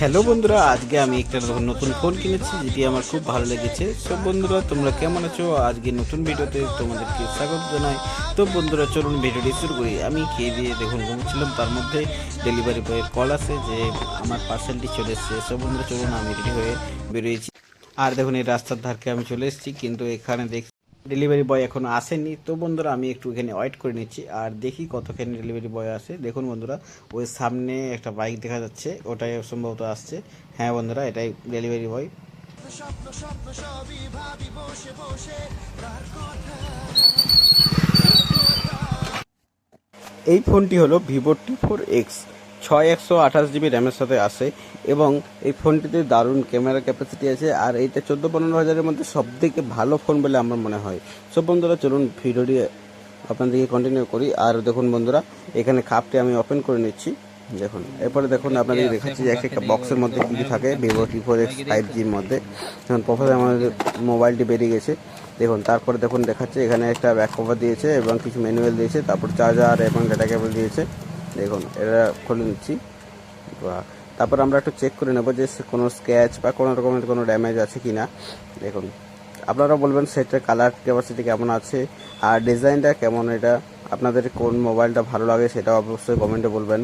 Hello বন্ধুরা, আজকে আমি একটা নতুন ফোন কিনেছি যেটি আমার খুব ভালো লেগেছে। সব বন্ধুরা, তোমরা কেমন আছো? আজকে নতুন ভিডিওতে তোমাদেরকে স্বাগত জানাই। তো বন্ধুরা, চলুন ভিডিওটি শুরু করি। আমি খেয়ে দিয়ে দেখুন ঘুমোচ্ছিলাম, তার মধ্যে ডেলিভারি বয়ের কল আসে যে আমার পার্সেলটি চলে এসেছে। সব বন্ধুরা, চলুন আমি রেডি হয়ে বেরিয়েছি। আর দেখুন এই রাস্তার ধারকে আমি চলে এসেছি, কিন্তু এখানে দেখছি ডেলিভারি বয় এখনো আসেনি। তো বন্ধুরা, আমি একটু এখানে ওয়েট করে নিচ্ছি আর দেখি কতক্ষণ ডেলিভারি বয় আসে। দেখুন বন্ধুরা, ওই সামনে একটা বাইক দেখা যাচ্ছে, ওটাই সম্ভবত আসছে। হ্যাঁ বন্ধুরা, এটাই ডেলিভারি বয়। এই ফোনটি হলো Vivo T4X 6128 জিবি র্যামের সাথে আসে, এবং এই ফোনটিতে দারুণ ক্যামেরা ক্যাপাসিটি আছে। আর এইটা 14-15 হাজারের মধ্যে সব থেকে ভালো ফোন বলে আমার মনে হয়। সব বন্ধুরা, চলুন ভিডিওটি আপনাদেরকে কন্টিনিউ করি। আর দেখুন বন্ধুরা, এখানে কাপটি আমি ওপেন করে নিচ্ছি। দেখুন, এরপরে দেখুন আপনাদের দেখাচ্ছি যে একটা বক্সের মধ্যে কী কী থাকে Vivo T4X 5Gর মধ্যে। দেখুন, প্রথমে আমাদের মোবাইলটি বেরিয়ে গেছে। দেখুন, তারপরে দেখুন দেখাচ্ছে এখানে একটা ব্যাক কভার দিয়েছে এবং কিছু ম্যানুয়াল দিয়েছে, তারপর চার্জার এবং ডাটা কেবল দিয়েছে। দেখুন, এটা খুলে নিচ্ছি। তারপর আমরা একটু চেক করে নেব যে কোনো স্ক্র্যাচ বা কোনো রকমের কোনো ড্যামেজ আছে কি না। দেখুন, আপনারা বলবেন সেটার কালার ক্যাপাসিটি কেমন আছে আর ডিজাইনটা কেমন। এটা আপনাদের কোন মোবাইলটা ভালো লাগে সেটা অবশ্যই কমেন্টে বলবেন।